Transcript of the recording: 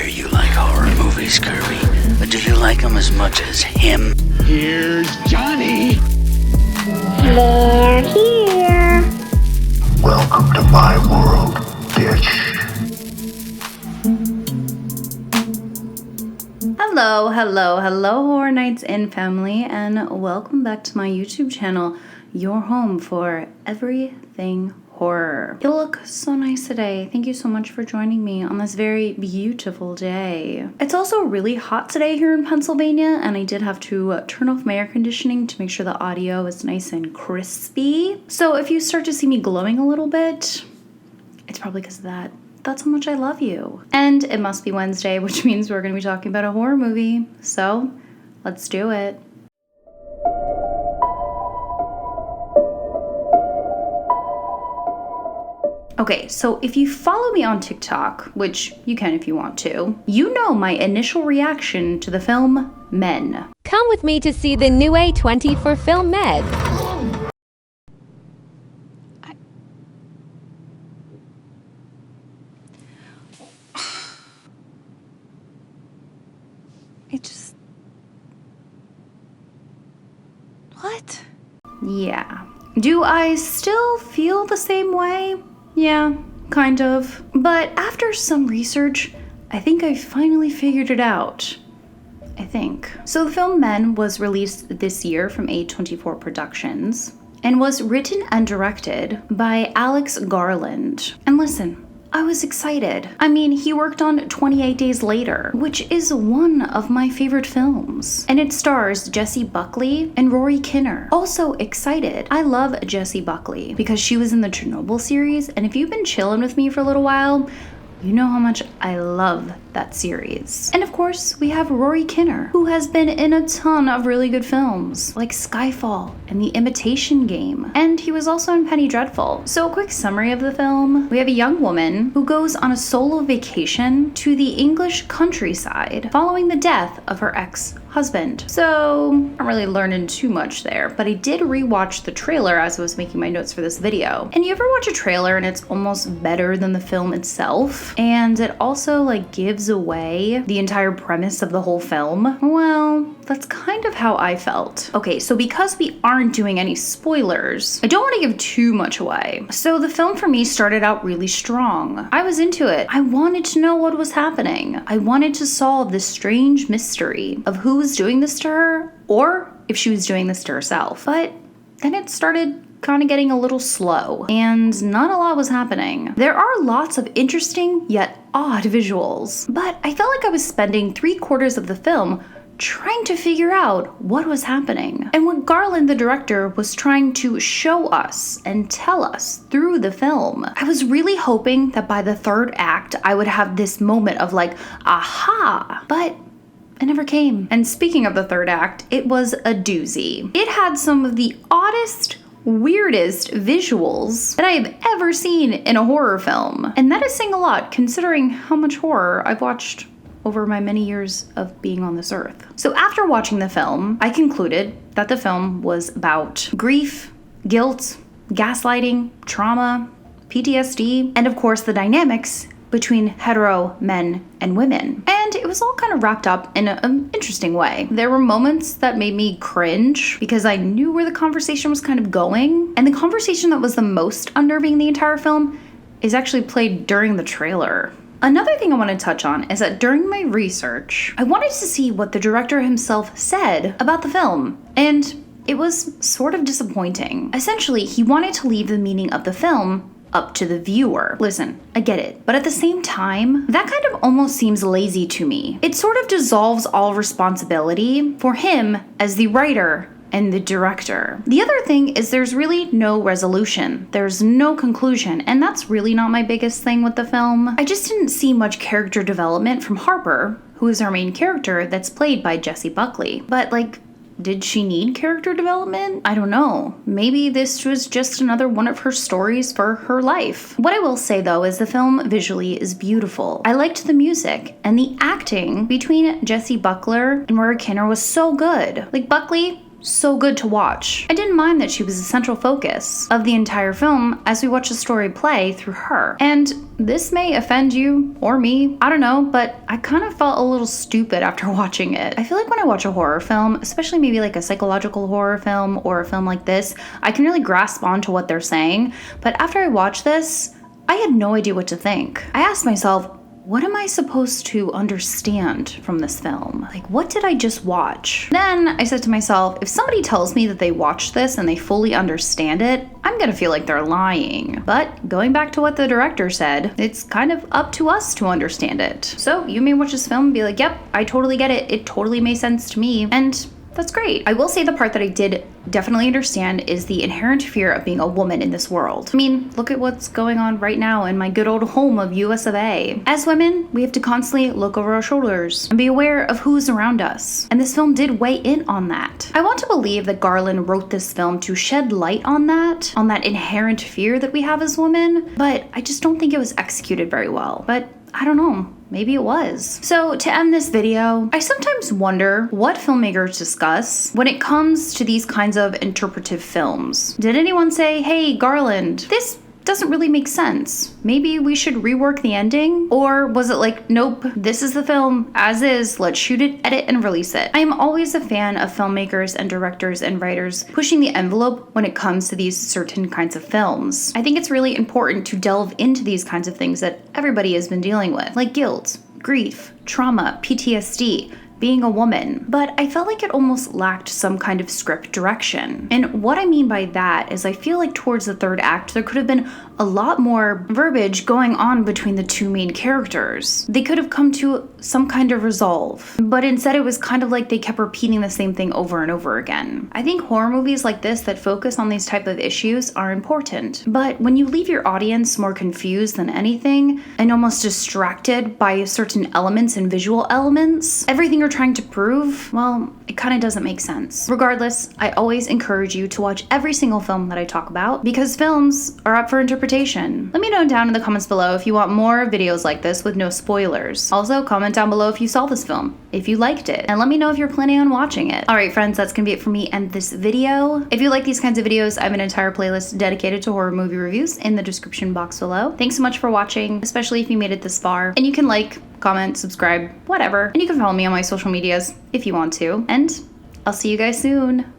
hear you like horror movies, Kirby, but do you like them as much as him? Here's Johnny. They're here. Welcome to my world, bitch. Hello, Horror Nights in family, and welcome back to my YouTube channel, your home for everything horror. You look so nice today. Thank you so much for joining me on this very beautiful day. It's also really hot today here in Pennsylvania, and I did have to turn off my air conditioning to make sure the audio is nice and crispy. So if you start to see me glowing a little bit, it's probably because of that. That's how much I love you. And it must be Wednesday, which means we're going to be talking about a horror movie. So let's do it. Okay, so if you follow me on TikTok, which you can if you want to, you know my initial reaction to the film Men. Come with me to see the new A24 film Men. What? Yeah. Do I still feel the same way? Yeah, kind of. But after some research, I think I finally figured it out. I think. So the film Men was released this year from A24 Productions and was written and directed by Alex Garland. And listen, I was excited. I mean, he worked on 28 Days Later, which is one of my favorite films. And it stars Jessie Buckley and Rory Kinnear. Also excited. I love Jessie Buckley because she was in the Chernobyl series, and if you've been chilling with me for a little while, you know how much I love that series. And of course, we have Rory Kinnear, who has been in a ton of really good films, like Skyfall and The Imitation Game. And he was also in Penny Dreadful. So a quick summary of the film. We have a young woman who goes on a solo vacation to the English countryside following the death of her ex-husband. So, I'm not really learning too much there, but I did rewatch the trailer as I was making my notes for this video. And you ever watch a trailer and it's almost better than the film itself? And it also gives away the entire premise of the whole film? Well, that's kind of how I felt. Okay, so because we aren't doing any spoilers, I don't want to give too much away. So the film for me started out really strong. I was into it. I wanted to know what was happening. I wanted to solve this strange mystery of who was doing this to her, or if she was doing this to herself. But then it started kind of getting a little slow, and not a lot was happening. There are lots of interesting yet odd visuals, but I felt like I was spending 3/4 of the film trying to figure out what was happening and what Garland, the director, was trying to show us and tell us through the film. I was really hoping that by the third act I would have this moment of aha, but it never came. And speaking of the third act, it was a doozy. It had some of the oddest, weirdest visuals that I have ever seen in a horror film. And that is saying a lot considering how much horror I've watched over my many years of being on this earth. So after watching the film, I concluded that the film was about grief, guilt, gaslighting, trauma, PTSD, and of course the dynamics between hetero men and women. And it was all kind of wrapped up in an interesting way. There were moments that made me cringe because I knew where the conversation was kind of going. And the conversation that was the most unnerving the entire film is actually played during the trailer. Another thing I want to touch on is that during my research, I wanted to see what the director himself said about the film. And it was sort of disappointing. Essentially, he wanted to leave the meaning of the film up to the viewer. Listen, I get it, but at the same time, that kind of almost seems lazy to me. It sort of dissolves all responsibility for him as the writer and the director. The other thing is there's really no resolution. There's no conclusion, and that's really not my biggest thing with the film. I just didn't see much character development from Harper, who is our main character that's played by Jessie Buckley. But did she need character development? I don't know. Maybe this was just another one of her stories for her life. What I will say though is the film visually is beautiful. I liked the music, and the acting between Jessie Buckley and Rory Kinnear was so good. Buckley, so good to watch. I didn't mind that she was the central focus of the entire film as we watch the story play through her. And this may offend you or me, I don't know, but I kind of felt a little stupid after watching it. I feel like when I watch a horror film, especially maybe like a psychological horror film or a film like this, I can really grasp onto what they're saying. But after I watched this, I had no idea what to think. I asked myself, what am I supposed to understand from this film? Like, what did I just watch? Then I said to myself, if somebody tells me that they watched this and they fully understand it, I'm gonna feel like they're lying. But going back to what the director said, it's kind of up to us to understand it. So you may watch this film and be like, yep, I totally get it. It totally made sense to me. And that's great. I will say the part that I did definitely understand is the inherent fear of being a woman in this world. I mean, look at what's going on right now in my good old home of US of A. As women, we have to constantly look over our shoulders and be aware of who's around us. And this film did weigh in on that. I want to believe that Garland wrote this film to shed light on that inherent fear that we have as women, but I just don't think it was executed very well. But I don't know. Maybe it was. So to end this video, I sometimes wonder what filmmakers discuss when it comes to these kinds of interpretive films. Did anyone say, hey, Garland, this doesn't really make sense. Maybe we should rework the ending? Or was it like, nope, this is the film as is, let's shoot it, edit, and release it? I am always a fan of filmmakers and directors and writers pushing the envelope when it comes to these certain kinds of films. I think it's really important to delve into these kinds of things that everybody has been dealing with, like guilt, grief, trauma, PTSD, being a woman, but I felt like it almost lacked some kind of script direction. And what I mean by that is I feel like towards the third act, there could have been a lot more verbiage going on between the two main characters. They could have come to some kind of resolve, but instead it was kind of like they kept repeating the same thing over and over again. I think horror movies like this that focus on these type of issues are important, but when you leave your audience more confused than anything and almost distracted by certain elements and visual elements, everything you're trying to prove, well, it kind of doesn't make sense. Regardless, I always encourage you to watch every single film that I talk about because films are up for interpretation. Let me know down in the comments below if you want more videos like this with no spoilers. Also, comment down below if you saw this film, if you liked it, and let me know if you're planning on watching it. Alright friends, that's gonna be it for me and this video. If you like these kinds of videos, I have an entire playlist dedicated to horror movie reviews in the description box below. Thanks so much for watching, especially if you made it this far. And you can like, comment, subscribe, whatever. And you can follow me on my social medias if you want to. And I'll see you guys soon.